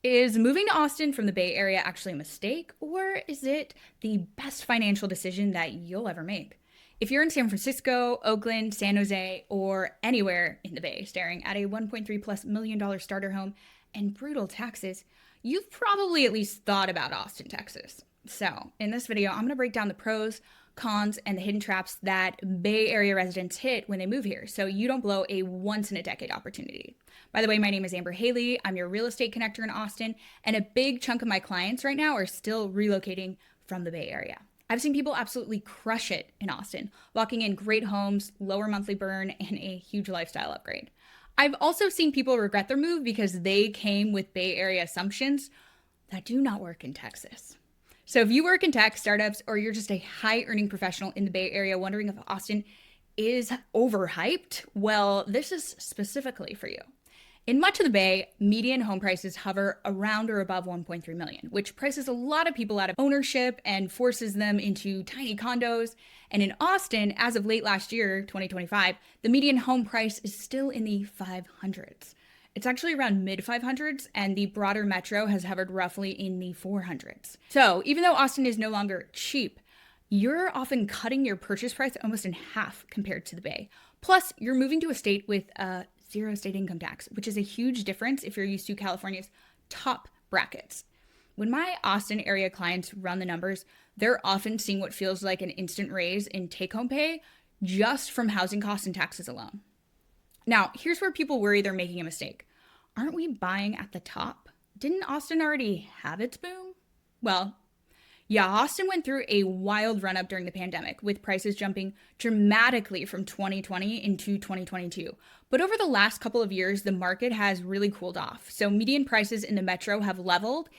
Is moving to Austin from the Bay Area actually a mistake, or is it the best financial decision that you'll ever make? If you're in San Francisco, Oakland, San Jose, or anywhere in the Bay staring at a 1.3 plus million dollar starter home and brutal taxes, you've probably at least thought about Austin, Texas. So, in this video, I'm going to break down the pros, cons, and the hidden traps that Bay Area residents hit when they move here so you don't blow a once in a decade opportunity. By the way, my name is Amber Haley. I'm your real estate connector in Austin, and a big chunk of my clients right now are still relocating from the Bay Area. I've seen people absolutely crush it in Austin, locking in great homes, lower monthly burn, and a huge lifestyle upgrade. I've also seen people regret their move because they came with Bay Area assumptions that do not work in Texas. So if you work in tech startups or you're just a high earning professional in the Bay Area wondering if Austin is overhyped, well, this is specifically for you. In much of the Bay, median home prices hover around or above 1.3 million, which prices a lot of people out of ownership and forces them into tiny condos. And in Austin, as of late last year, 2025, the median home price is still in the 500s. It's actually around mid 500s, and the broader metro has hovered roughly in the 400s. So even though Austin is no longer cheap, you're often cutting your purchase price almost in half compared to the Bay. Plus, you're moving to a state with a zero state income tax, which is a huge difference if you're used to California's top brackets. When my Austin area clients run the numbers, they're often seeing what feels like an instant raise in take-home pay just from housing costs and taxes alone. Now, here's where people worry they're making a mistake. Aren't we buying at the top? Didn't Austin already have its boom? Well, yeah, Austin went through a wild run up during the pandemic, with prices jumping dramatically from 2020 into 2022. But over the last couple of years, the market has really cooled off. So median prices in the metro have leveled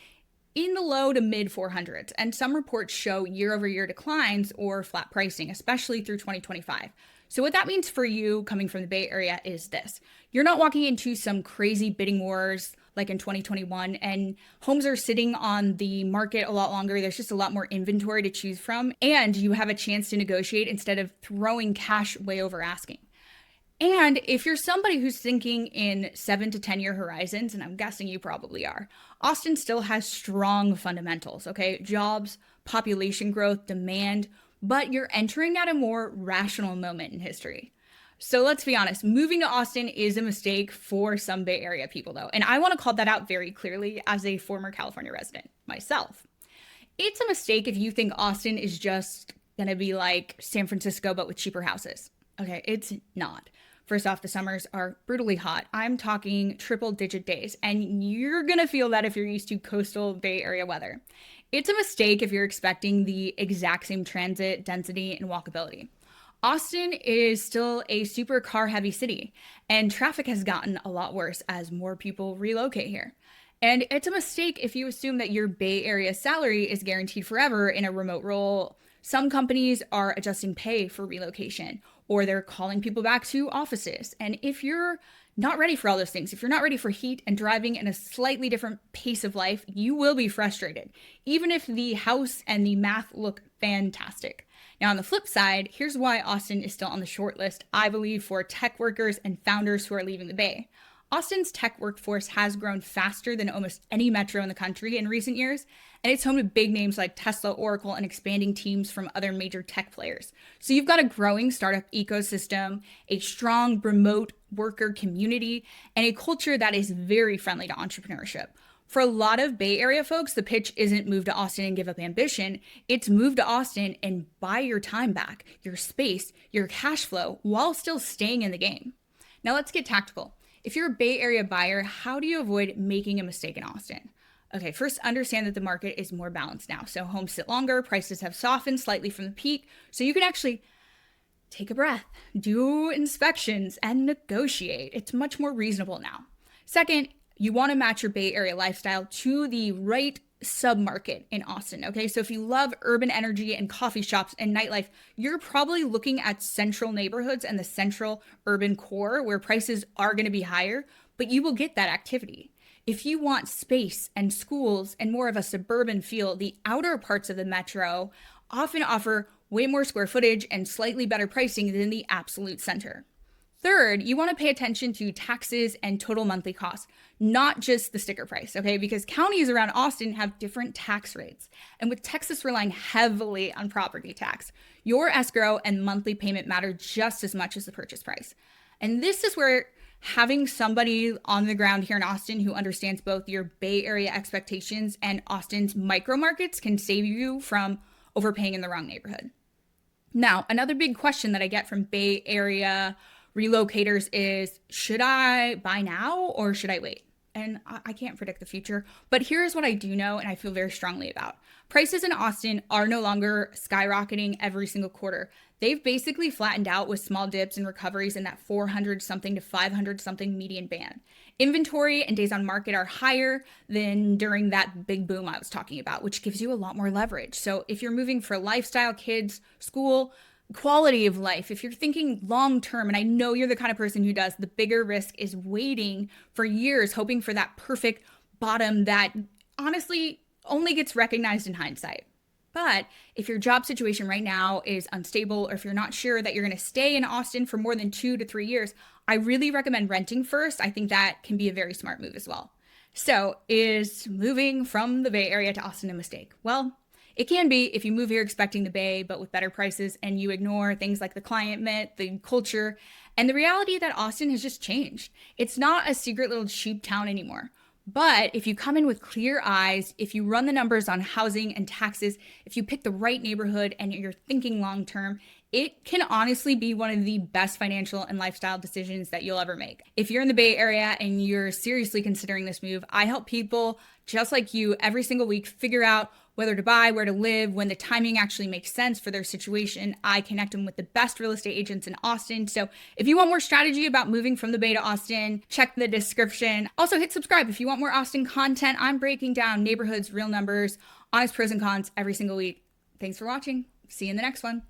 in the low to mid 400s, and some reports show year over year declines or flat pricing, especially through 2025. So what that means for you coming from the Bay Area is this. You're not walking into some crazy bidding wars like in 2021, and homes are sitting on the market a lot longer. There's just a lot more inventory to choose from, and you have a chance to negotiate instead of throwing cash way over asking. And if you're somebody who's thinking in 7 to 10 year horizons, and I'm guessing you probably are, Austin still has strong fundamentals, okay? Jobs, population growth, demand, but you're entering at a more rational moment in history. So let's be honest, moving to Austin is a mistake for some Bay Area people though. And I want to call that out very clearly as a former California resident myself. It's a mistake if you think Austin is just going to be like San Francisco, but with cheaper houses. Okay, it's not. First off, the summers are brutally hot. I'm talking triple digit days, and you're going to feel that if you're used to coastal Bay Area weather. It's a mistake if you're expecting the exact same transit, density, and walkability. Austin is still a super car heavy city, and traffic has gotten a lot worse as more people relocate here. And it's a mistake if you assume that your Bay Area salary is guaranteed forever in a remote role. Some companies are adjusting pay for relocation, or they're calling people back to offices. And if you're not ready for all those things, if you're not ready for heat and driving in a slightly different pace of life, you will be frustrated, even if the house and the math look fantastic. Now, on the flip side, here's why Austin is still on the short list, I believe, for tech workers and founders who are leaving the Bay. Austin's tech workforce has grown faster than almost any metro in the country in recent years, and it's home to big names like Tesla, Oracle, and expanding teams from other major tech players. So you've got a growing startup ecosystem, a strong remote worker community, and a culture that is very friendly to entrepreneurship. For a lot of Bay Area folks, the pitch isn't move to Austin and give up ambition. It's move to Austin and buy your time back, your space, your cash flow, while still staying in the game. Now let's get tactical. If you're a Bay Area buyer, how do you avoid making a mistake in Austin? Okay, first understand that the market is more balanced now. So homes sit longer, prices have softened slightly from the peak. So you can actually take a breath, do inspections, and negotiate. It's much more reasonable now. Second, you want to match your Bay Area lifestyle to the right submarket in Austin, okay? So if you love urban energy and coffee shops and nightlife, you're probably looking at central neighborhoods and the central urban core where prices are going to be higher, but you will get that activity. If you want space and schools and more of a suburban feel, the outer parts of the metro often offer way more square footage and slightly better pricing than the absolute center. Third, you want to pay attention to taxes and total monthly costs, not just the sticker price, okay? Because counties around Austin have different tax rates. And with Texas relying heavily on property tax, your escrow and monthly payment matter just as much as the purchase price. And this is where having somebody on the ground here in Austin who understands both your Bay Area expectations and Austin's micro markets can save you from overpaying in the wrong neighborhood. Now, another big question that I get from Bay Area relocators is, should I buy now or should I wait? And I can't predict the future, but here's what I do know and I feel very strongly about. Prices in Austin are no longer skyrocketing every single quarter. They've basically flattened out with small dips and recoveries in that 400 something to 500 something median band. Inventory and days on market are higher than during that big boom I was talking about, which gives you a lot more leverage. So if you're moving for lifestyle, kids, school, quality of life, if you're thinking long term, and I know you're the kind of person who does, the bigger risk is waiting for years, hoping for that perfect bottom that honestly only gets recognized in hindsight. But if your job situation right now is unstable, or if you're not sure that you're going to stay in Austin for more than 2 to 3 years, I really recommend renting first. I think that can be a very smart move as well. So is moving from the Bay Area to Austin a mistake? Well, it can be if you move here expecting the Bay, but with better prices, and you ignore things like the climate, the culture, and the reality that Austin has just changed. It's not a secret little sheep town anymore. But if you come in with clear eyes, if you run the numbers on housing and taxes, if you pick the right neighborhood and you're thinking long term, it can honestly be one of the best financial and lifestyle decisions that you'll ever make. If you're in the Bay Area and you're seriously considering this move, I help people just like you every single week figure out whether to buy, where to live, when the timing actually makes sense for their situation. I connect them with the best real estate agents in Austin. So if you want more strategy about moving from the Bay to Austin, check the description. Also hit subscribe if you want more Austin content. I'm breaking down neighborhoods, real numbers, honest pros and cons every single week. Thanks for watching. See you in the next one.